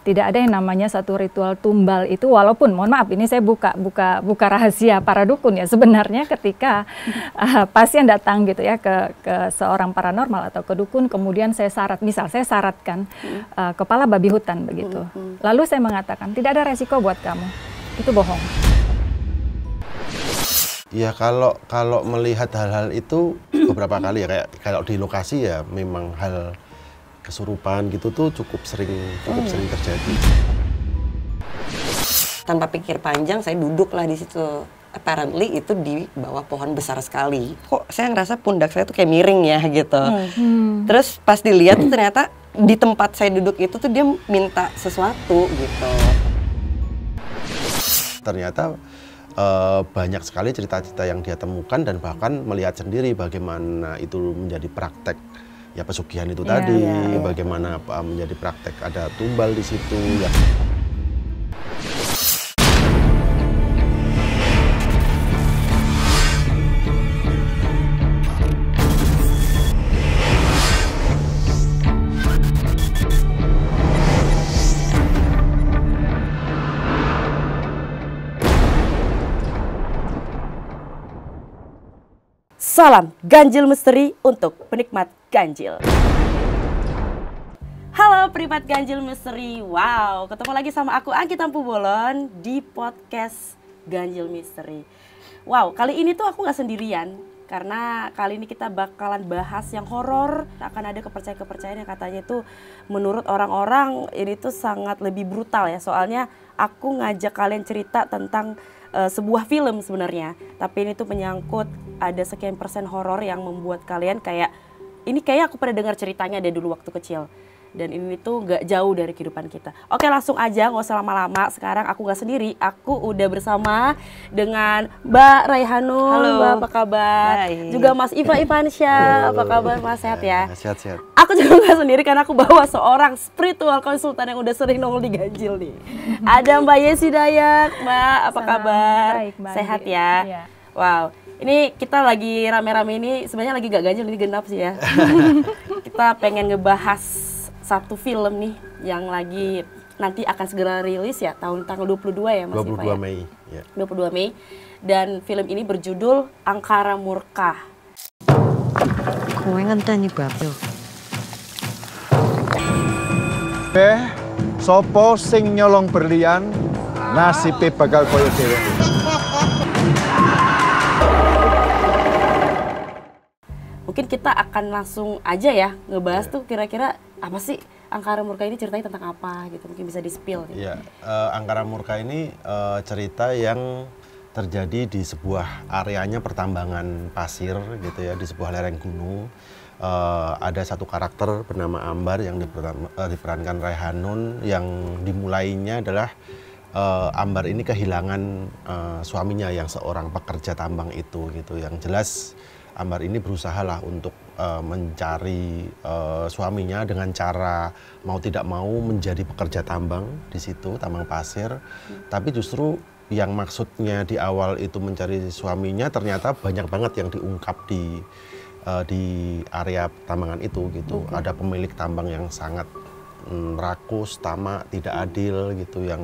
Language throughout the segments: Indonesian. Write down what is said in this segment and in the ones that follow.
tidak ada yang namanya satu ritual tumbal itu, walaupun mohon maaf ini saya buka rahasia para dukun ya, sebenarnya ketika pasien datang gitu ya ke seorang paranormal atau ke dukun, kemudian saya syaratkan kepala babi hutan begitu. Lalu saya mengatakan tidak ada resiko buat kamu, itu bohong. Ya kalau melihat hal-hal itu beberapa kali ya, kayak kalau di lokasi ya memang hal kesurupan gitu tuh cukup sering terjadi. Tanpa pikir panjang saya duduklah di situ. Apparently itu di bawah pohon besar sekali. Kok saya ngerasa pundak saya tuh kayak miring ya gitu. Terus pas dilihat tuh ternyata di tempat saya duduk itu tuh dia minta sesuatu gitu. Ternyata banyak sekali cerita-cerita yang dia temukan dan bahkan melihat sendiri bagaimana itu menjadi praktek ya pesugihan itu tadi, bagaimana menjadi praktek ada tumbal di situ ya. Salam ganjil misteri untuk penikmat ganjil. Halo penikmat ganjil misteri. Wow, ketemu lagi sama aku Anggi Tampu Bolon di podcast Ganjil Misteri. Wow, kali ini tuh aku nggak sendirian. Karena kali ini kita bakalan bahas yang horor. Akan ada kepercayaan-kepercayaan yang katanya itu menurut orang-orang ini tuh sangat lebih brutal ya. Soalnya aku ngajak kalian cerita tentang sebuah film sebenarnya, tapi ini tuh menyangkut ada sekian persen horor yang membuat kalian kayak ini kayak aku pernah dengar ceritanya dari dulu waktu kecil, dan ini tuh gak jauh dari kehidupan kita. Oke, langsung aja, gak usah lama-lama. Sekarang aku gak sendiri, aku udah bersama dengan Mbak Raihanun. Halo. Mbak, apa kabar? Baik. Juga Mas Iva Ivansyah, apa kabar Mas? Sehat ya? Sehat-sehat. Aku juga gak sendiri karena aku bawa seorang spiritual konsultan yang udah sering nongol di ganjil nih. Ada Mbak Yesi Dayak. Mbak, apa kabar? Baik, Mbak. Sehat ya? Iya. Wow, ini kita lagi rame-rame ini, sebenarnya lagi gak ganjil, ini genap sih ya. Kita pengen ngebahas satu film nih yang lagi nanti akan segera rilis ya, tanggal 22 ya Mas Iva 22 ya? Mei. Ya. 22 Mei. Dan film ini berjudul Angkara Murka. Kowe ngenteni Babil. Sopo sing nyolong berlian nasibe bakal koyo dhewe. Mungkin kita akan langsung aja ya ngebahas tuh kira-kira apa sih Angkara Murka ini, ceritanya tentang apa gitu, mungkin bisa di-spill gitu. Ya, Angkara Murka ini cerita yang terjadi di sebuah areanya pertambangan pasir gitu ya, di sebuah lereng gunung. Ada satu karakter bernama Ambar yang diperankan Raihanun, yang dimulainya adalah Ambar ini kehilangan suaminya yang seorang pekerja tambang itu gitu. Yang jelas Ambar ini berusaha lah untuk mencari suaminya dengan cara mau tidak mau menjadi pekerja tambang di situ, tambang pasir. Tapi justru yang maksudnya di awal itu mencari suaminya ternyata banyak banget yang diungkap di area tambangan itu gitu. Ada pemilik tambang yang sangat rakus, tamak, tidak adil gitu, yang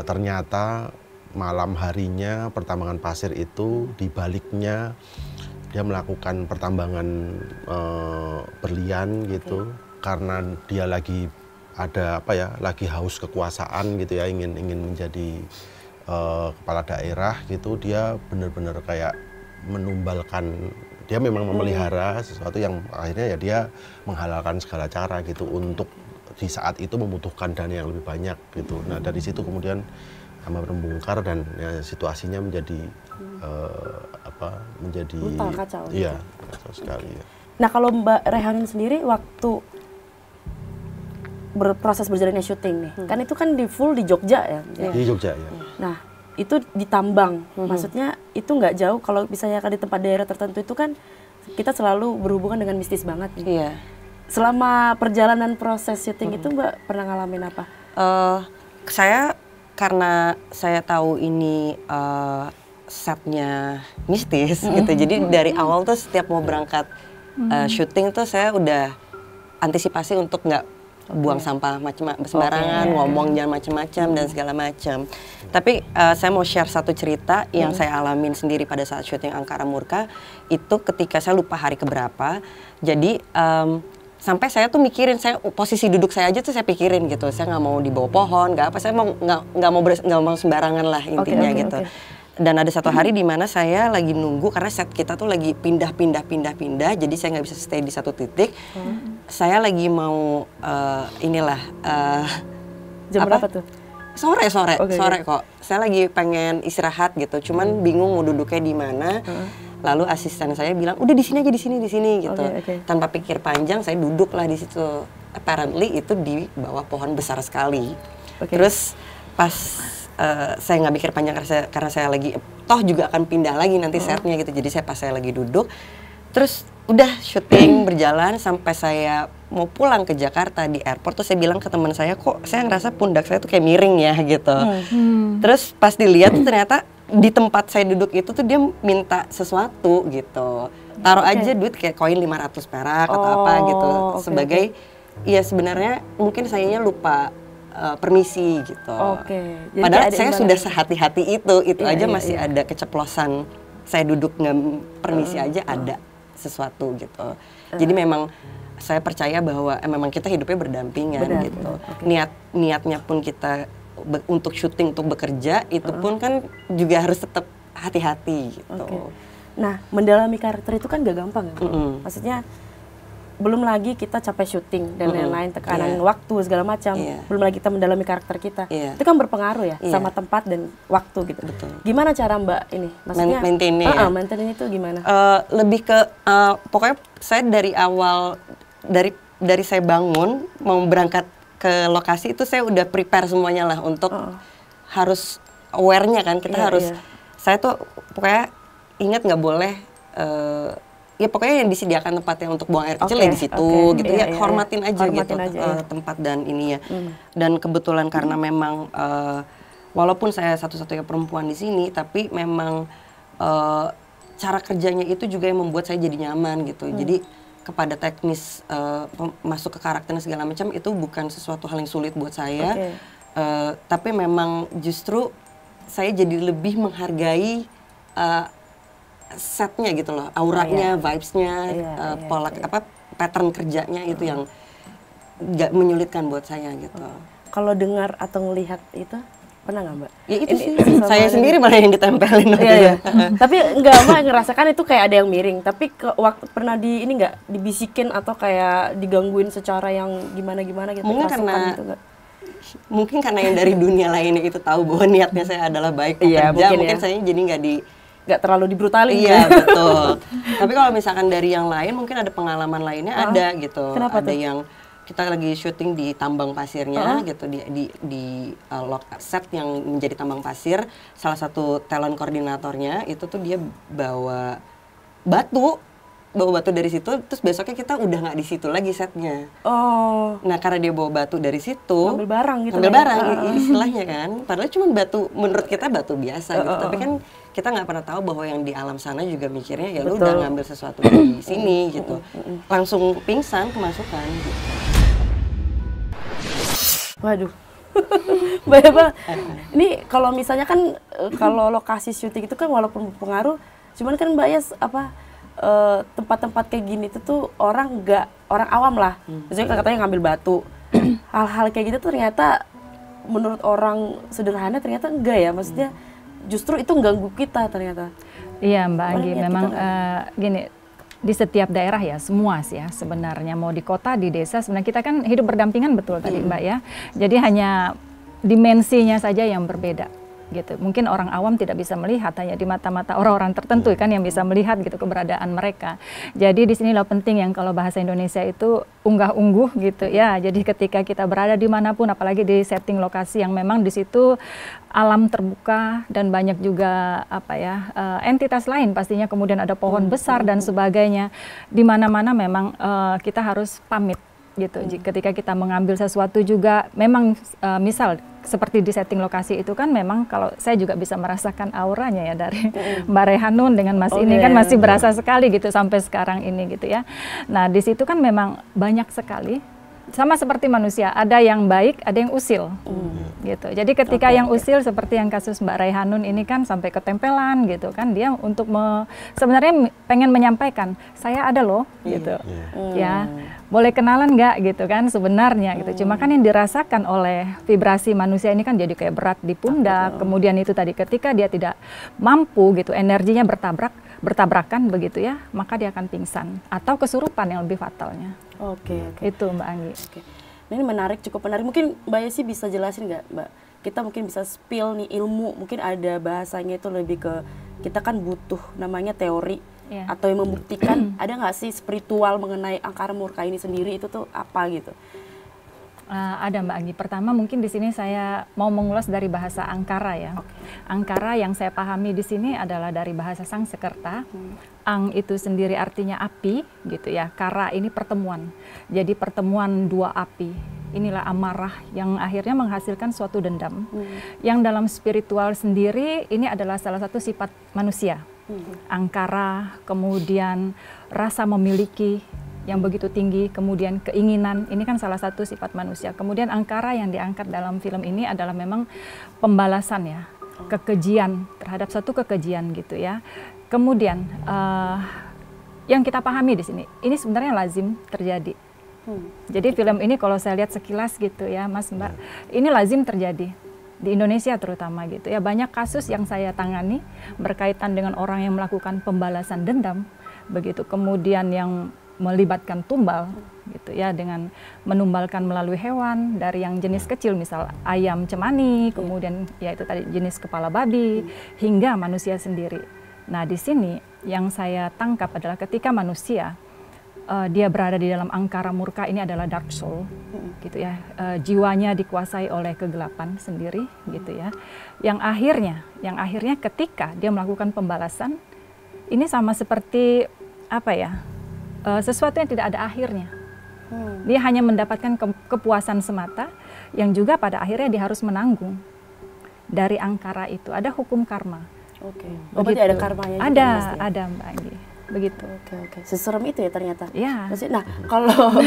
ternyata malam harinya pertambangan pasir itu di baliknya dia melakukan pertambangan berlian gitu, karena dia lagi ada apa ya, lagi haus kekuasaan gitu ya, ingin menjadi kepala daerah gitu. Dia benar-benar kayak menumbalkan, dia memang memelihara sesuatu yang akhirnya ya dia menghalalkan segala cara gitu untuk di saat itu membutuhkan dana yang lebih banyak gitu. Nah dari situ kemudian Ambar membongkar dan ya, situasinya menjadi menjadi brutal, kacau. Iya, kacau sekali. Ya. Nah kalau Mbak Raihanun sendiri waktu berproses berjalannya syuting nih, kan itu kan di full di Jogja ya? Di Jogja ya. Nah itu ditambang, maksudnya itu nggak jauh, kalau misalnya kan di tempat daerah tertentu itu kan kita selalu berhubungan dengan mistis banget nih. Iya. Selama perjalanan proses syuting itu Mbak pernah ngalamin apa? Saya karena saya tahu ini setnya mistis gitu, jadi dari awal tuh setiap mau berangkat syuting tuh saya udah antisipasi untuk nggak buang sampah sembarangan, ngomong jangan macam-macam dan segala macam. Tapi saya mau share satu cerita yang saya alamin sendiri pada saat syuting Angkara Murka itu ketika saya lupa hari keberapa. Jadi sampai saya tuh mikirin, posisi duduk saya aja tuh saya pikirin gitu. Saya nggak mau di bawah pohon, nggak apa, saya nggak mau sembarangan lah intinya gitu. Dan ada satu hari di mana saya lagi nunggu karena set kita tuh lagi pindah, jadi saya nggak bisa stay di satu titik. Saya lagi mau jam berapa tuh? Sore kok. Saya lagi pengen istirahat gitu, cuman bingung mau duduknya di mana. Lalu asisten saya bilang, udah di sini aja, di sini gitu. Tanpa pikir panjang, saya duduk lah di situ. Apparently itu di bawah pohon besar sekali. Terus pas saya nggak mikir panjang karena saya lagi toh juga akan pindah lagi nanti setnya gitu. Jadi pas saya lagi duduk, terus udah syuting berjalan sampai saya mau pulang ke Jakarta di airport tuh saya bilang ke teman saya, kok saya ngerasa pundak saya tuh kayak miring ya gitu. Terus pas dilihat tuh ternyata di tempat saya duduk itu tuh dia minta sesuatu gitu. Taruh aja duit kayak koin 500 perak atau apa gitu sebagai ya sebenarnya mungkin sayanya lupa permisi gitu. Jadi padahal saya sudah sehati-hati itu aja masih ada keceplosan. Saya duduk nggak permisi aja ada sesuatu gitu. Jadi memang saya percaya bahwa memang kita hidupnya berdampingan gitu. Niatnya pun kita untuk syuting, untuk bekerja itu pun kan juga harus tetap hati-hati gitu. Nah, mendalami karakter itu kan gak gampang ya. Maksudnya belum lagi kita capek syuting dan lain-lain, tekanan waktu segala macam. Belum lagi kita mendalami karakter kita. Itu kan berpengaruh ya sama tempat dan waktu gitu. Gimana cara Mbak ini? Maksudnya maintain itu gimana? Lebih ke pokoknya saya dari awal dari saya bangun mau berangkat ke lokasi itu saya udah prepare semuanya lah untuk harus aware-nya kan kita harus saya tuh pokoknya ingat nggak boleh ya pokoknya yang disediakan tempatnya untuk buang air kecil ya di situ gitu ya hormatin aja tempat dan ininya dan kebetulan karena memang walaupun saya satu-satunya perempuan di sini tapi memang cara kerjanya itu juga yang membuat saya jadi nyaman gitu jadi kepada teknis masuk ke karakternya segala macam itu bukan sesuatu hal yang sulit buat saya tapi memang justru saya jadi lebih menghargai setnya gitu loh auranya vibesnya pola pattern kerjanya itu yang gak menyulitkan buat saya gitu. Kalau dengar atau ngelihat itu pernah nggak Mbak? Ya itu sih saya sendiri malah yang ditempelin. Tapi nggak Mbak ngerasakan itu kayak ada yang miring. Tapi waktu pernah ini nggak dibisikin atau kayak digangguin secara yang gimana gitu? Mungkin karena yang dari dunia lainnya itu tahu bahwa niatnya saya adalah baik bekerja. Mungkin saya jadi nggak terlalu dibrutalin. Iya betul. Tapi kalau misalkan dari yang lain mungkin ada pengalaman lainnya ada gitu. Kenapa ada yang kita lagi syuting di tambang pasirnya gitu di set yang menjadi tambang pasir salah satu talent koordinatornya itu tuh dia bawa batu dari situ terus besoknya kita udah nggak di situ lagi setnya. Nah karena dia bawa batu dari situ ngambil barang istilahnya kan padahal cuma batu menurut kita batu biasa gitu tapi kan kita nggak pernah tahu bahwa yang di alam sana juga mikirnya ya lu udah ngambil sesuatu di sini gitu langsung pingsan kemasukan gitu. Waduh, banyak banget. Ini kalau misalnya kan kalau lokasi syuting itu kan walaupun berpengaruh, cuman kan Mbak Yas tempat-tempat kayak gini tuh orang awam lah. Misalnya katanya ngambil batu, hal-hal kayak gitu tuh ternyata menurut orang sederhana ternyata enggak ya, maksudnya justru itu ganggu kita ternyata. Iya Mbak Anggi, memang gini. Di setiap daerah ya, semua sih ya sebenarnya, mau di kota, di desa, sebenarnya kita kan hidup berdampingan betul tadi Mbak ya. Jadi hanya dimensinya saja yang berbeda gitu. Mungkin orang awam tidak bisa melihat, hanya di mata-mata orang-orang tertentu kan yang bisa melihat gitu keberadaan mereka. Jadi di sinilah penting yang kalau bahasa Indonesia itu unggah-ungguh gitu ya. Jadi ketika kita berada dimanapun, apalagi di setting lokasi yang memang di situ alam terbuka dan banyak juga entitas lain pastinya, kemudian ada pohon besar dan sebagainya. Di mana-mana memang kita harus pamit gitu. Ketika kita mengambil sesuatu juga memang misal seperti di setting lokasi itu kan memang kalau saya juga bisa merasakan auranya ya dari Mbak Rehanun dengan Mas ini kan masih berasa sekali gitu sampai sekarang ini gitu ya. Nah di situ kan memang banyak sekali sama seperti manusia, ada yang baik, ada yang usil, gitu. Jadi ketika yang usil seperti yang kasus Mbak Raihanun ini kan sampai ketempelan, gitu kan, dia untuk sebenarnya pengen menyampaikan, saya ada loh, gitu, ya, boleh kenalan nggak, gitu kan, sebenarnya, gitu. Cuma kan yang dirasakan oleh vibrasi manusia ini kan jadi kayak berat di pundak, kemudian itu tadi ketika dia tidak mampu, gitu, energinya bertabrakan begitu ya, maka dia akan pingsan atau kesurupan yang lebih fatalnya. Oke. Itu Mbak Anggi. Oke. Nah, ini menarik, cukup menarik. Mungkin Mbak Yesi bisa jelasin nggak, Mbak? Kita mungkin bisa spill nih ilmu, mungkin ada bahasanya itu lebih ke, kita kan butuh namanya teori atau yang membuktikan, ada nggak sih spiritual mengenai angkara murka ini sendiri itu tuh apa gitu? Ada Mbak Anggi. Pertama mungkin di sini saya mau mengulas dari bahasa Angkara ya. Angkara yang saya pahami di sini adalah dari bahasa Sangsekerta. Ang itu sendiri artinya api, gitu ya. Kara ini pertemuan. Jadi pertemuan dua api. Inilah amarah yang akhirnya menghasilkan suatu dendam. Yang dalam spiritual sendiri ini adalah salah satu sifat manusia. Angkara, kemudian rasa memiliki yang begitu tinggi, kemudian keinginan, ini kan salah satu sifat manusia. Kemudian angkara yang diangkat dalam film ini adalah memang pembalasan ya, kekejian terhadap satu kekejian gitu ya. Kemudian yang kita pahami di sini, ini sebenarnya lazim terjadi. Jadi film ini kalau saya lihat sekilas gitu ya, Mas Mbak, ini lazim terjadi di Indonesia terutama gitu ya. Banyak kasus yang saya tangani berkaitan dengan orang yang melakukan pembalasan dendam, begitu. Kemudian yang melibatkan tumbal gitu ya, dengan menumbalkan melalui hewan dari yang jenis kecil misal ayam cemani, kemudian ya itu tadi jenis kepala babi hingga manusia sendiri. Nah, di sini yang saya tangkap adalah ketika manusia dia berada di dalam angkara murka, ini adalah dark soul gitu ya, jiwanya dikuasai oleh kegelapan sendiri gitu ya, yang akhirnya ketika dia melakukan pembalasan ini sama seperti apa ya, sesuatu yang tidak ada akhirnya. Dia hanya mendapatkan kepuasan semata yang juga pada akhirnya dia harus menanggung dari angkara itu. Ada hukum karma. Oke. Berarti ada karmanya juga. Ada Mbak Anggi. Begitu. Oke. Seserem itu ya ternyata. Iya. Nah, kalau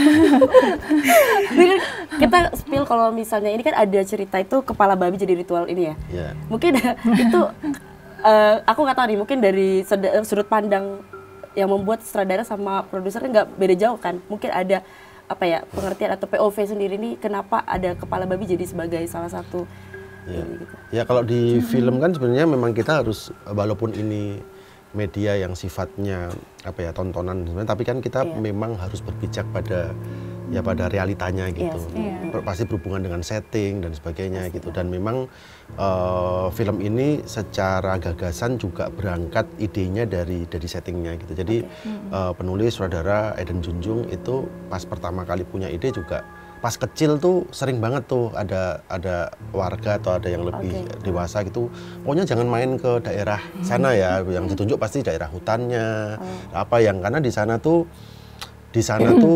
kita spill, kalau misalnya ini kan ada cerita itu kepala babi jadi ritual ini ya. Yeah. Mungkin itu aku nggak tahu nih, mungkin dari sudut pandang yang membuat sutradara sama produsernya nggak beda jauh kan? Mungkin ada apa ya, pengertian atau POV sendiri nih, kenapa ada kepala babi jadi sebagai salah satu ini, gitu. Ya kalau di film kan sebenarnya memang kita harus, walaupun ini media yang sifatnya apa ya, tontonan sebenarnya, tapi kan kita memang harus berpijak pada ya pada realitanya gitu. Pasti berhubungan dengan setting dan sebagainya gitu. Dan memang film ini secara gagasan juga berangkat idenya dari settingnya gitu. Jadi penulis sutradara Eden Junjung itu pas pertama kali punya ide juga pas kecil tuh sering banget tuh ada warga atau ada yang lebih dewasa gitu, pokoknya jangan main ke daerah sana ya, yang ditunjuk pasti daerah hutannya apa yang, karena di sana tuh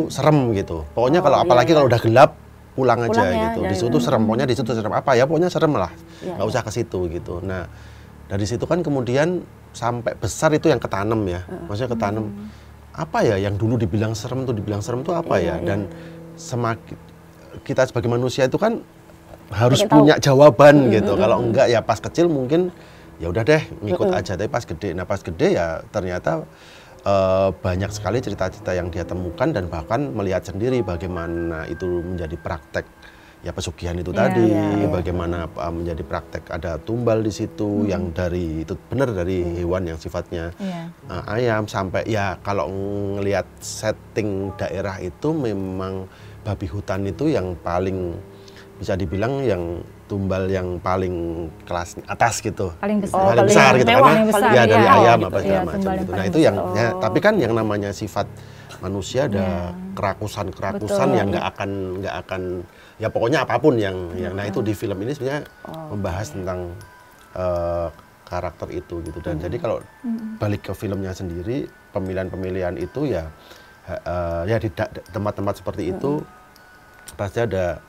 serem gitu. Pokoknya kalau apalagi kalau udah gelap pulang aja gitu. Di situ serem, pokoknya di situ serem apa ya, pokoknya serem lah. Nggak usah ke situ gitu. Nah, dari situ kan kemudian sampai besar itu yang ketanam ya. Maksudnya ketanam apa ya yang dulu dibilang serem tuh apa ya? Dan semakin kita sebagai manusia itu kan harus punya jawaban gitu. Kalau enggak ya pas kecil mungkin ya udah deh ngikut aja, tapi pas gede ya ternyata banyak sekali cerita-cerita yang dia temukan dan bahkan melihat sendiri bagaimana itu menjadi praktek ya pesugihan itu tadi, bagaimana menjadi praktek ada tumbal di situ yang dari itu benar dari hewan yang sifatnya ayam, sampai ya kalau ngelihat setting daerah itu memang babi hutan itu yang paling bisa dibilang yang tumbal yang paling kelas atas gitu, paling besar, paling besar gitu, karena ya dari ayam apa segala macam gitu. Nah itu yang tapi kan yang namanya sifat manusia ada kerakusan yang nggak akan ya pokoknya apapun yang nah itu di film ini sebenarnya membahas tentang karakter itu gitu. Dan jadi kalau balik ke filmnya sendiri, pemilihan itu ya di tempat-tempat seperti itu pasti ada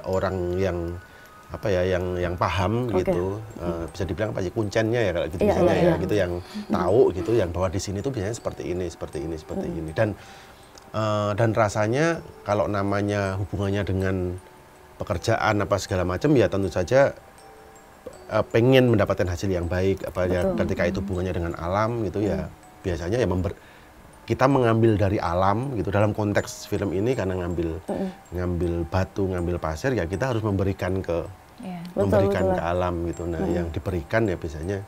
orang yang apa ya yang paham gitu, bisa dibilang apa sih kuncennya ya kalau gitu misalnya gitu, yang tahu gitu, yang bahwa di sini tuh biasanya seperti ini. Dan Dan rasanya kalau namanya hubungannya dengan pekerjaan apa segala macam ya tentu saja pengen mendapatkan hasil yang baik apa ya ketika itu hubungannya dengan alam gitu ya biasanya ya kita mengambil dari alam gitu dalam konteks film ini karena ngambil batu ngambil pasir ya kita harus memberikan ke ke alam gitu. Nah yang diberikan ya biasanya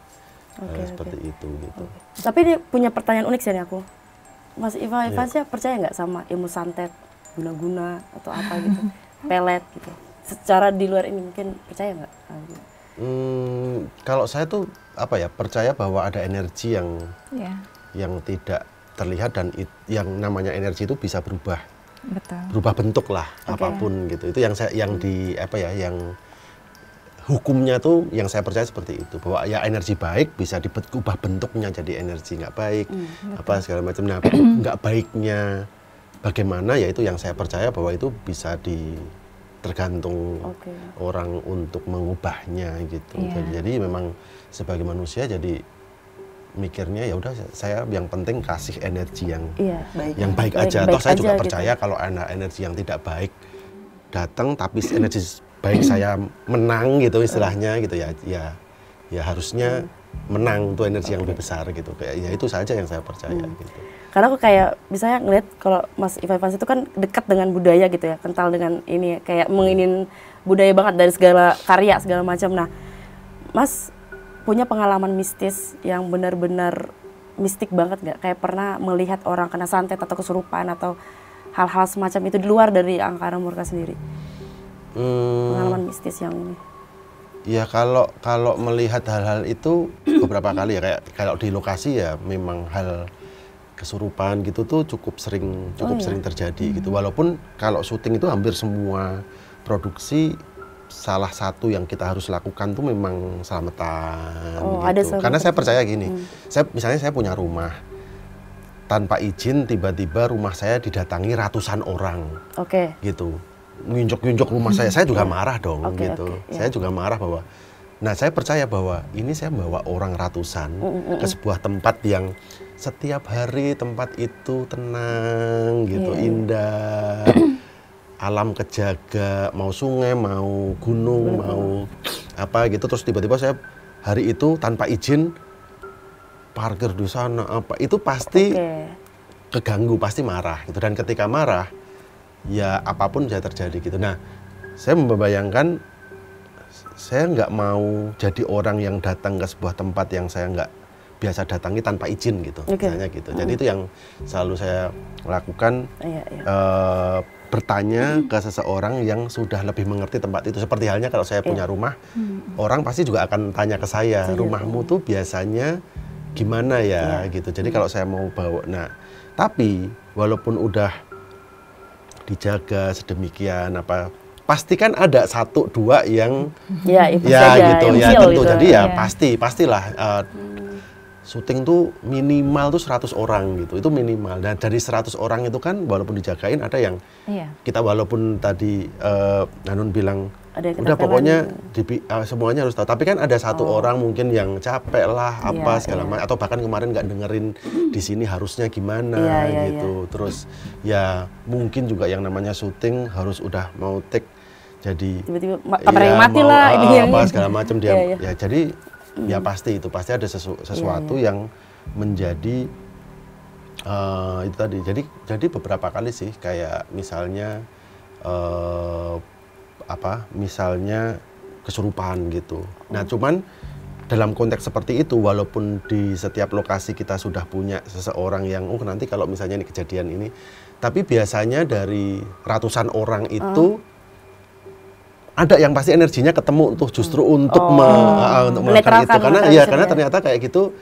seperti itu gitu. Tapi ini punya pertanyaan unik sih aku. Mas Ivan sih percaya nggak sama ilmu santet, guna-guna atau apa gitu, pelet gitu. Secara di luar ini mungkin percaya nggak? Kalau saya tuh apa ya percaya bahwa ada energi yang tidak terlihat dan yang namanya energi itu bisa berubah bentuk lah apapun gitu. Itu yang yang hukumnya tuh yang saya percaya seperti itu bahwa ya energi baik bisa diubah bentuknya jadi energi nggak baik apa segala macam. Nah nggak baiknya bagaimana ya itu yang saya percaya bahwa itu bisa tergantung orang untuk mengubahnya gitu. Jadi memang sebagai manusia jadi mikirnya ya udah saya yang penting kasih energi yang baik aja. Toh saya juga percaya kalau ada energi yang tidak baik datang tapi energi baik saya menang gitu istilahnya gitu ya harusnya menang tuh energi yang lebih besar gitu kayak ya itu saja yang saya percaya gitu. Karena aku kayak misalnya ngeliat kalau Mas Ivan Fals itu kan dekat dengan budaya gitu ya, kental dengan ini kayak menginin budaya banget dari segala karya segala macam. Nah, Mas punya pengalaman mistis yang benar-benar mistik banget nggak? Kayak pernah melihat orang kena santet atau kesurupan atau hal-hal semacam itu di luar dari Angkara Murka sendiri? Pengalaman mistis yang ini. Ya kalau melihat hal-hal itu beberapa kali ya kayak kalau di lokasi ya memang hal kesurupan gitu tuh cukup sering terjadi gitu. Walaupun kalau syuting itu hampir semua produksi salah satu yang kita harus lakukan tuh memang selamatan gitu. Karena saya percaya gini, misalnya saya punya rumah tanpa izin tiba-tiba rumah saya didatangi ratusan orang, gitu. Nginjok rumah saya juga marah dong gitu. Saya juga marah bahwa, nah saya percaya bahwa ini saya membawa orang ratusan ke sebuah tempat yang setiap hari tempat itu tenang gitu, indah, alam kejaga, mau sungai, mau gunung, mau apa gitu. Terus tiba-tiba saya hari itu tanpa izin parkir di sana apa, itu pasti keganggu, pasti marah gitu. Dan ketika marah ya apapun bisa terjadi gitu. Nah, saya membayangkan saya nggak mau jadi orang yang datang ke sebuah tempat yang saya nggak biasa datangi tanpa izin gitu, misalnya gitu. Jadi itu yang selalu saya lakukan, bertanya ke seseorang yang sudah lebih mengerti tempat itu. Seperti halnya kalau saya punya rumah, orang pasti juga akan tanya ke saya, rumahmu tuh biasanya gimana ya gitu. Jadi kalau saya mau bawa, nah tapi walaupun udah dijaga sedemikian apa, pasti kan ada satu dua yang gitu ya tentu. Jadi ya pastilah syuting tuh minimal tuh 100 orang gitu, itu minimal. Dan dari 100 orang itu kan walaupun dijagain ada yang kita walaupun tadi Hanun bilang udah pokoknya semuanya harus tahu, tapi kan ada satu orang mungkin yang capek lah apa segala macam, atau bahkan kemarin nggak dengerin di sini harusnya gimana gitu. Terus ya mungkin juga yang namanya syuting harus udah mau take, jadi tiba-tiba kameranya mati lah ini apa segala macam dia ya jadi ya pasti ada sesuatu yang menjadi itu tadi. Jadi beberapa kali sih kayak misalnya misalnya kesurupan gitu. Nah, cuman dalam konteks seperti itu, walaupun di setiap lokasi kita sudah punya seseorang yang nanti kalau misalnya ini kejadian ini, tapi biasanya dari ratusan orang itu ada yang pasti energinya ketemu tuh justru untuk melakukan itu, karena ternyata kayak gitu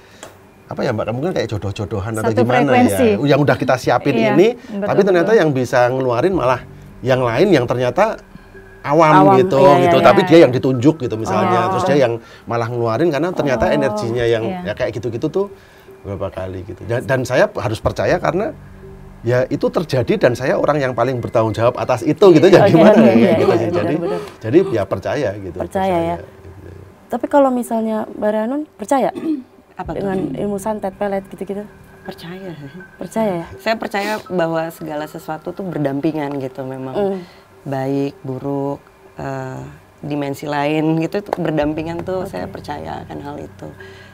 apa ya Mbak, mungkin kayak jodoh-jodohan atau gimana frekuensi yang udah kita siapin ini, tapi ternyata yang bisa ngeluarin malah yang lain yang ternyata awam gitu, tapi dia yang ditunjuk gitu misalnya, terus dia yang malah ngeluarin karena ternyata energinya yang ya kayak gitu-gitu tuh beberapa kali gitu. Dan saya harus percaya karena ya itu terjadi dan saya orang yang paling bertanggung jawab atas itu gitu, ya gimana gitu sih. Jadi ya percaya gitu. Percaya ya. Tapi kalau misalnya Mbak Hanun percaya dengan ilmu santet, pelet gitu-gitu? Percaya. Percaya ya? Saya percaya bahwa segala sesuatu tuh berdampingan gitu memang. Baik, buruk, dimensi lain gitu tuh berdampingan tuh saya percaya akan hal itu.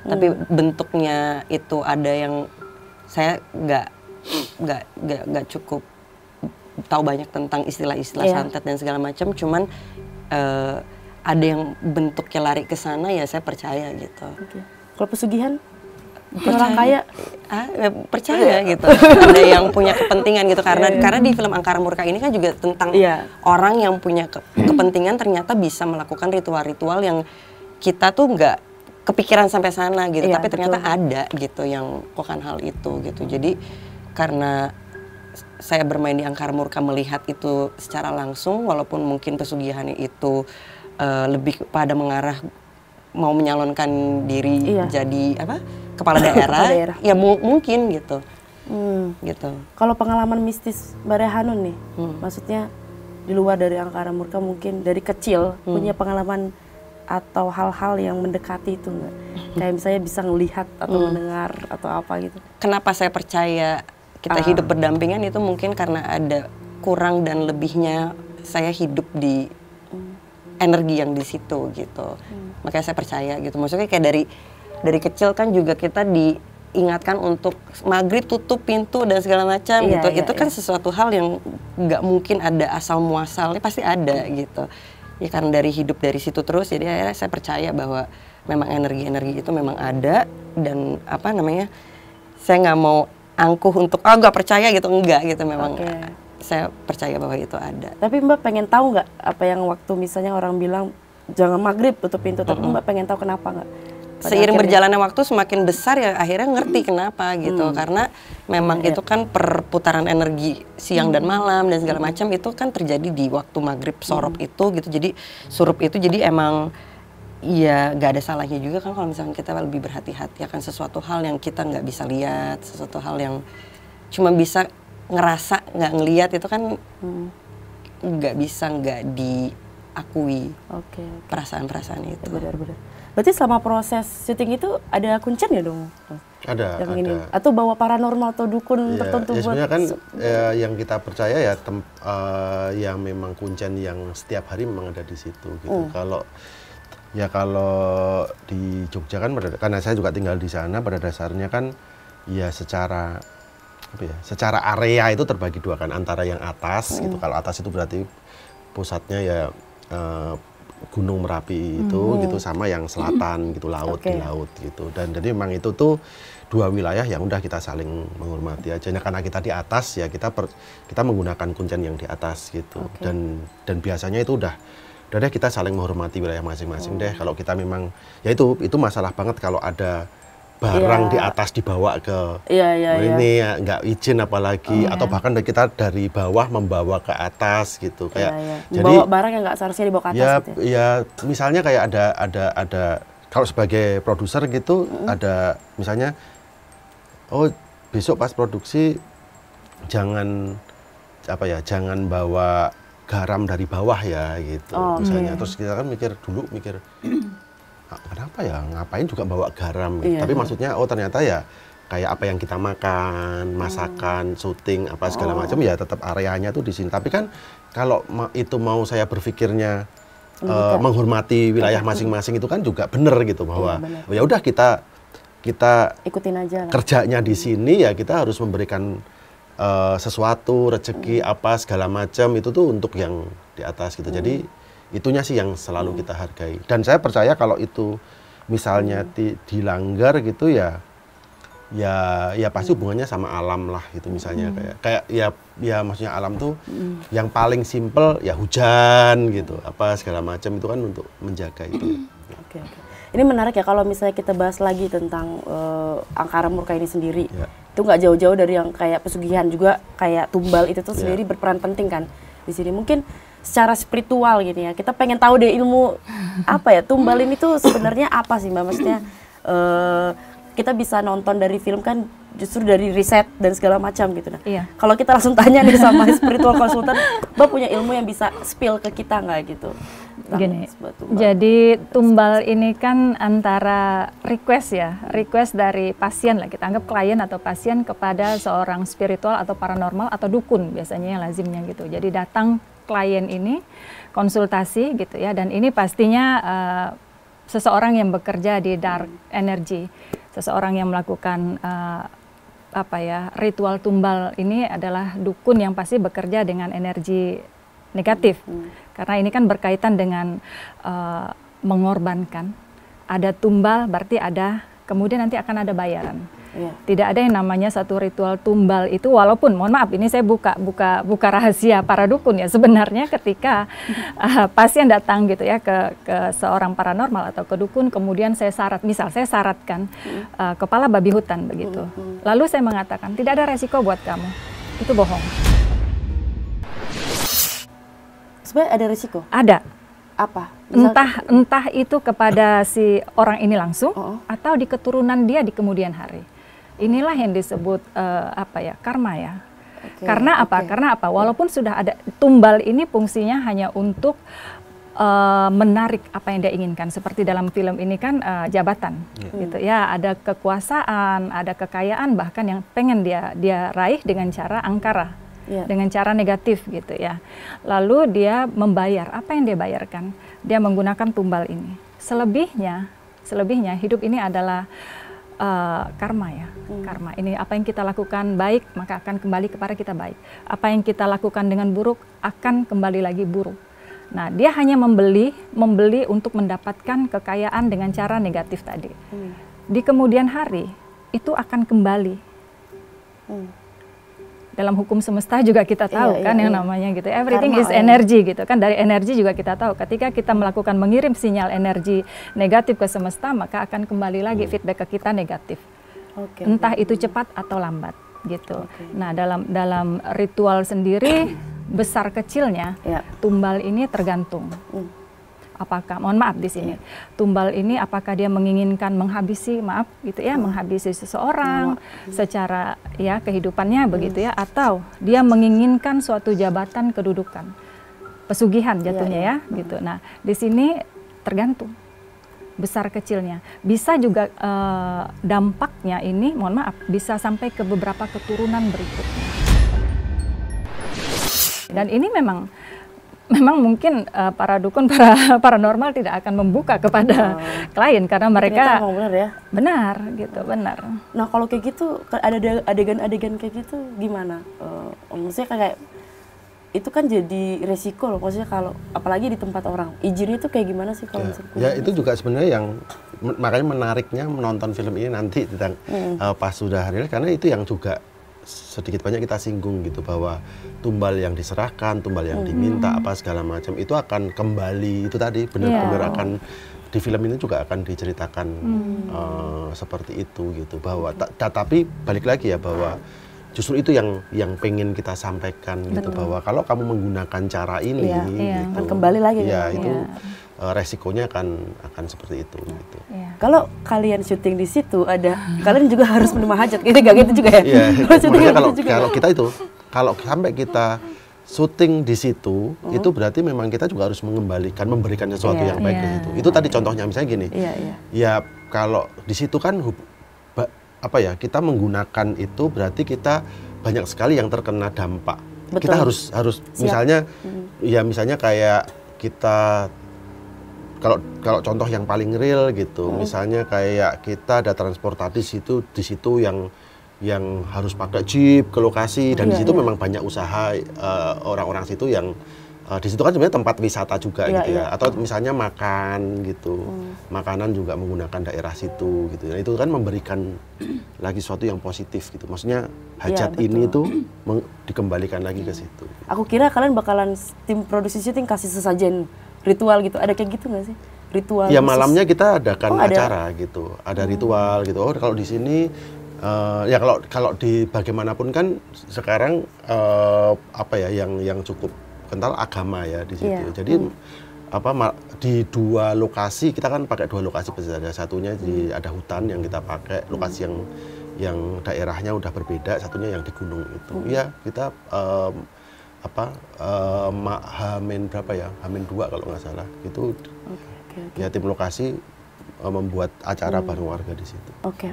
Tapi bentuknya itu ada yang saya nggak cukup tahu banyak tentang istilah-istilah santet dan segala macam. Cuman ada yang bentuknya lari ke sana ya saya percaya gitu. Kalau pesugihan? Mungkin orang kaya percaya gitu. Ada yang punya kepentingan gitu karena di film Angkara Murka ini kan juga tentang orang yang punya kepentingan ternyata bisa melakukan ritual-ritual yang kita tuh nggak kepikiran sampai sana gitu, tapi ternyata ada gitu yang melakukan hal itu gitu. Jadi karena saya bermain di Angkara Murka melihat itu secara langsung, walaupun mungkin pesugihan itu lebih pada mengarah mau menyalonkan diri jadi kepala daerah, ya mungkin gitu. Gitu. Kalau pengalaman mistis Mbak Rehanun nih, maksudnya di luar dari Angkara Murka mungkin dari kecil punya pengalaman atau hal-hal yang mendekati itu nggak? Kayak misalnya bisa ngelihat atau mendengar atau apa gitu. Kenapa saya percaya kita hidup berdampingan itu mungkin karena ada kurang dan lebihnya saya hidup di energi yang di situ gitu. Makanya saya percaya gitu. Maksudnya kayak dari kecil kan juga kita diingatkan untuk maghrib tutup pintu dan segala macam gitu. Itu kan sesuatu hal yang nggak mungkin ada asal muasalnya, pasti ada gitu. Ya karena dari hidup dari situ terus, jadi akhirnya saya percaya bahwa memang energi-energi itu memang ada dan saya nggak mau angkuh untuk nggak percaya gitu, enggak gitu, memang saya percaya bahwa itu ada. Tapi Mbak pengen tahu nggak apa yang waktu misalnya orang bilang jangan maghrib tutup pintu, tapi Mbak pengen tahu kenapa nggak? Seiring berjalannya waktu semakin besar ya akhirnya ngerti kenapa gitu, karena memang itu kan perputaran energi siang dan malam dan segala macam itu kan terjadi di waktu maghrib sorop itu gitu. Jadi surup itu jadi emang ya gak ada salahnya juga kan kalau misalnya kita lebih berhati-hati akan sesuatu hal yang kita nggak bisa lihat, sesuatu hal yang cuma bisa ngerasa nggak ngelihat itu kan nggak bisa nggak diakui perasaan-perasaan itu. Benar-benar. Berarti selama proses syuting itu ada kuncen ya dong? Ada. Ini. Atau bawa paranormal atau dukun tertentu buat? Sebenarnya kan yang kita percaya ya yang memang kuncen yang setiap hari memang ada di situ gitu. Kalau di Jogja kan karena saya juga tinggal di sana, pada dasarnya kan ya secara area itu terbagi dua kan, antara yang atas gitu. Kalau atas itu berarti pusatnya ya Gunung Merapi itu gitu, sama yang selatan gitu, laut di laut gitu. Dan jadi memang itu tuh dua wilayah yang udah kita saling menghormati aja. Nah, karena kita di atas ya kita menggunakan kuncen yang di atas gitu. Dan biasanya itu udah deh kita saling menghormati wilayah masing-masing deh. Kalau kita memang ya itu masalah banget kalau ada barang di atas dibawa ke ini ya nggak izin apalagi, atau bahkan kita dari bawah membawa ke atas gitu, kayak jadi bawa barang yang nggak seharusnya dibawa ke atas gitu ya misalnya kayak ada kalau sebagai produser gitu ada misalnya besok pas produksi jangan bawa garam dari bawah ya gitu misalnya. Terus kita kan mikir kenapa ya, ngapain juga bawa garam gitu. Tapi maksudnya ternyata ya kayak apa yang kita makan, masakan, syuting apa segala macam ya tetap areanya tuh di sini. Tapi kan kalau itu mau saya berpikirnya menghormati wilayah masing-masing itu kan juga bener gitu, bahwa ya udah kita ikutin aja lah. Kerjanya di sini ya kita harus memberikan sesuatu, rezeki apa segala macam itu tuh untuk yang di atas gitu. Jadi itunya sih yang selalu kita hargai. Dan saya percaya kalau itu misalnya dilanggar gitu ya pasti hubungannya sama alam lah gitu, misalnya kayak ya maksudnya alam tuh yang paling simpel ya hujan gitu, apa segala macam itu kan untuk menjaga itu. Oke. Ini menarik ya kalau misalnya kita bahas lagi tentang Angkara Murka ini sendiri. Itu nggak jauh-jauh dari yang kayak pesugihan juga, kayak tumbal itu tuh sendiri berperan penting kan di sini. Mungkin secara spiritual gini ya, kita pengen tahu deh ilmu apa ya tumbal ini tuh sebenarnya apa sih Mbak? Maksudnya kita bisa nonton dari film kan justru dari riset dan segala macam gitu. Nah, kalau kita langsung tanya nih sama spiritual konsultan, Mbak punya ilmu yang bisa spill ke kita nggak gitu? Gini, jadi tumbal ini kan antara request dari pasien lah, kita anggap klien atau pasien kepada seorang spiritual atau paranormal atau dukun biasanya yang lazimnya gitu. Jadi datang klien ini konsultasi gitu ya, dan ini pastinya seseorang yang bekerja di dark energy, seseorang yang melakukan ritual tumbal ini adalah dukun yang pasti bekerja dengan energi negatif, karena ini kan berkaitan dengan mengorbankan. Ada tumbal berarti ada, kemudian nanti akan ada bayaran. Tidak ada yang namanya satu ritual tumbal itu, walaupun mohon maaf ini saya buka rahasia para dukun ya, sebenarnya ketika pasien datang gitu ya ke seorang paranormal atau ke dukun, kemudian saya syaratkan kepala babi hutan begitu, lalu saya mengatakan tidak ada resiko buat kamu, itu bohong. Sebenarnya ada risiko? Ada. Apa? Entah itu kepada si orang ini langsung atau di keturunan dia di kemudian hari. Inilah yang disebut karma ya. Karena apa? Karena apa? Walaupun sudah ada tumbal ini fungsinya hanya untuk menarik apa yang dia inginkan. Seperti dalam film ini kan jabatan, gitu ya. Ada kekuasaan, ada kekayaan, bahkan yang pengen dia raih dengan cara angkara. Dengan cara negatif gitu ya. Lalu dia membayar, apa yang dia bayarkan? Dia menggunakan tumbal ini. Selebihnya hidup ini adalah karma ya. Karma ini apa yang kita lakukan baik maka akan kembali kepada kita baik. Apa yang kita lakukan dengan buruk akan kembali lagi buruk. Nah, dia hanya membeli untuk mendapatkan kekayaan dengan cara negatif tadi. Di kemudian hari itu akan kembali. Dalam hukum semesta juga kita tahu yang namanya gitu. Everything is energy gitu kan. Dari energi juga kita tahu ketika kita melakukan mengirim sinyal energi negatif ke semesta, maka akan kembali lagi feedback ke kita negatif. Entah itu cepat atau lambat gitu. Nah, dalam ritual sendiri besar kecilnya tumbal ini tergantung. Apakah, mohon maaf di sini, tumbal ini apakah dia menginginkan menghabisi, menghabisi seseorang secara ya kehidupannya begitu ya, atau dia menginginkan suatu jabatan kedudukan, pesugihan jatuhnya gitu. Nah, di sini tergantung besar kecilnya. Bisa juga dampaknya ini, mohon maaf, bisa sampai ke beberapa keturunan berikutnya. Dan ini memang mungkin para dukun, para paranormal tidak akan membuka kepada klien karena mereka benar gitu. Nah, kalau kayak gitu ada adegan-adegan kayak gitu gimana? Maksudnya kayak itu kan jadi resiko loh, maksudnya kalau apalagi di tempat orang. Izinnya itu kayak gimana sih kalau misalnya? Ya itu juga sebenarnya yang makanya menariknya menonton film ini nanti tentang pas sudah hari karena itu yang juga sedikit banyak kita singgung gitu, bahwa tumbal yang diserahkan, tumbal yang diminta apa segala macam itu akan kembali, itu tadi benar-benar akan di film ini juga akan diceritakan seperti itu gitu, bahwa tapi balik lagi ya bahwa justru itu yang pengen kita sampaikan gitu, bahwa kalau kamu menggunakan cara ini gitu, akan kembali lagi itu resikonya akan seperti itu gitu. Kalau kalian syuting di situ kalian juga harus minum hajat gitu, gak gitu juga ya? Kalau kita itu kalau sampai kita syuting di situ itu berarti memang kita juga harus memberikan sesuatu yang baik di situ. Itu tadi contohnya misalnya gini. Ya kalau di situ kan kita menggunakan itu berarti kita banyak sekali yang terkena dampak. Betul. Kita harus misalnya misalnya kayak kita kalau contoh yang paling real gitu, misalnya kayak kita ada transportasi di situ yang harus pakai jeep ke lokasi, dan di situ memang banyak usaha orang-orang situ yang di situ kan sebenarnya tempat wisata juga gitu ya, atau misalnya makan gitu, makanan juga menggunakan daerah situ gitu. Nah, itu kan memberikan lagi sesuatu yang positif gitu. Maksudnya hajat ini tuh dikembalikan lagi ke situ. Aku kira kalian bakalan tim produksi syuting kasih sesajen ritual gitu, ada kayak gitu nggak sih? Ritual ya khusus? Malamnya kita adakan acara gitu, ada ritual gitu. Oh, kalau di sini ya kalau di bagaimanapun kan sekarang yang cukup kental agama ya di situ. Jadi di dua lokasi kita kan pakai dua lokasi berbeda. Satunya ada hutan yang kita pakai, lokasi yang daerahnya udah berbeda, satunya yang di gunung itu. Ya kita Hamin berapa ya, Hamin 2 kalau nggak salah itu. Ya tim lokasi membuat acara bareng warga di situ. Oke.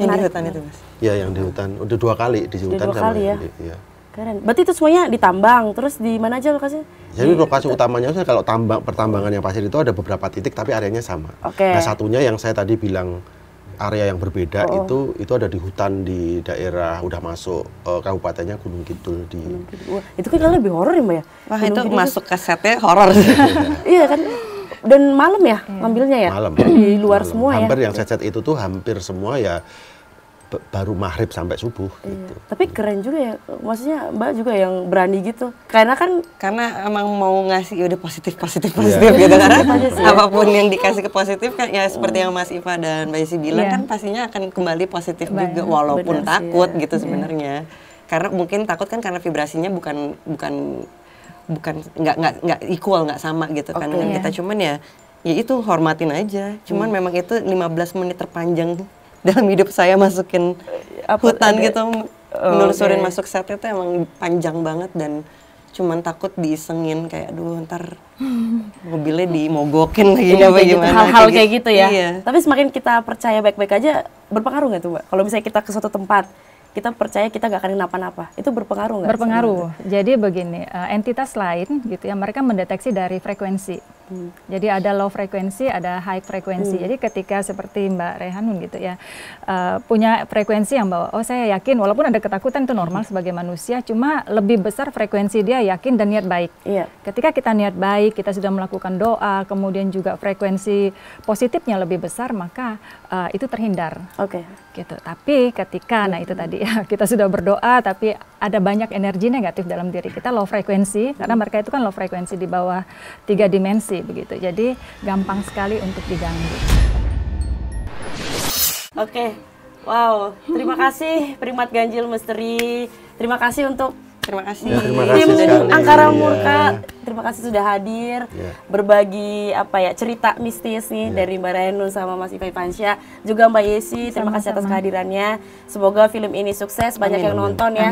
Yang di hutan itu, Mas? Ya, yang di hutan udah 2 kali di hutan Udah 2 kali ya? Iya. Keren. Berarti itu semuanya ditambang, terus di mana aja lokasinya? Jadi lokasi utamanya kalau pertambangan yang pasir itu ada beberapa titik tapi areanya sama. Oke. Nah, satunya yang saya tadi bilang area yang berbeda itu ada di hutan di daerah udah masuk kabupatennya Gunung Kidul di. Wah, itu kan lebih horor ya, Mbak ya? Wah, itu masuk ke setnya horor. Iya kan? Dan malam ya ngambilnya ya? Malam. Di luar semua ya? Hampir yang set itu tuh hampir semua ya baru maghrib sampai subuh gitu. Tapi keren juga ya, maksudnya Mbak juga yang berani gitu. Karena emang mau ngasih udah positif gitu karena apapun yang dikasih ke positif kan ya seperti yang Mas Iva dan Mbak Yesi bilang kan pastinya akan kembali positif juga walaupun takut gitu sebenarnya. Karena mungkin takut kan karena vibrasinya bukan nggak equal, nggak sama gitu kan dengan kita, cuman ya itu hormatin aja. Cuman memang itu 15 menit terpanjang dalam hidup saya masukin hutan gitu, menelusurin masuk set itu emang panjang banget dan cuman takut diisengin kayak aduh ntar mobilnya dimogokin lagi apa gimana. Hal-hal kayak gitu ya. Iya. Tapi semakin kita percaya baik-baik aja, berpengaruh nggak tuh Mbak? Kalau misalnya kita ke suatu tempat, kita percaya kita nggak akan kenapa-napa, itu berpengaruh nggak? Berpengaruh. Jadi begini, entitas lain gitu ya, mereka mendeteksi dari frekuensi. Jadi ada low frekuensi, ada high frekuensi. Jadi ketika seperti Mbak Rehanun gitu ya, punya frekuensi yang bahwa oh saya yakin, walaupun ada ketakutan itu normal sebagai manusia, cuma lebih besar frekuensi dia yakin dan niat baik. Iya. Ketika kita niat baik, kita sudah melakukan doa, kemudian juga frekuensi positifnya lebih besar, maka itu terhindar. Oke. Gitu. Tapi ketika, nah itu tadi ya, kita sudah berdoa, tapi ada banyak energi negatif dalam diri kita, low frekuensi, karena mereka itu kan low frekuensi di bawah 3 dimensi begitu. Jadi gampang sekali untuk diganggu. Oke. Wow, terima kasih Primat Ganjil Misteri. Terima kasih untuk Terima kasih. Ya, terima kasih tim sekali. Angkara Iya. Murka. Terima kasih sudah hadir, berbagi cerita mistis nih dari Mbak Rehanun sama Mas Iva Ivansyah, juga Mbak Yesi. Terima kasih atas kehadirannya. Semoga film ini sukses, banyak yang nonton ya.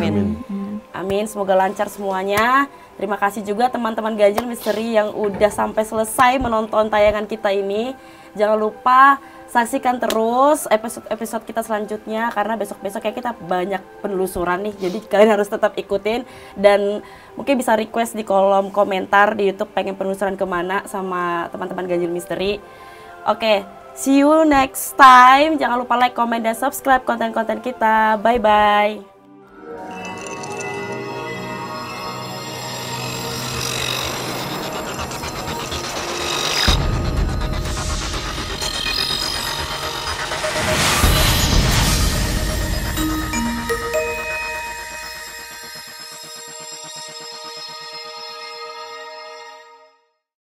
Amin. Semoga lancar semuanya. Terima kasih juga teman-teman Ganjil Misteri yang udah sampai selesai menonton tayangan kita ini. Jangan lupa saksikan terus episode kita selanjutnya karena besok-besok ya kita banyak penelusuran nih. Jadi kalian harus tetap ikutin dan mungkin bisa request di kolom komentar di YouTube pengen penelusuran kemana sama teman-teman Ganjil Misteri. Oke, see you next time. Jangan lupa like, comment, dan subscribe konten-konten kita. Bye-bye.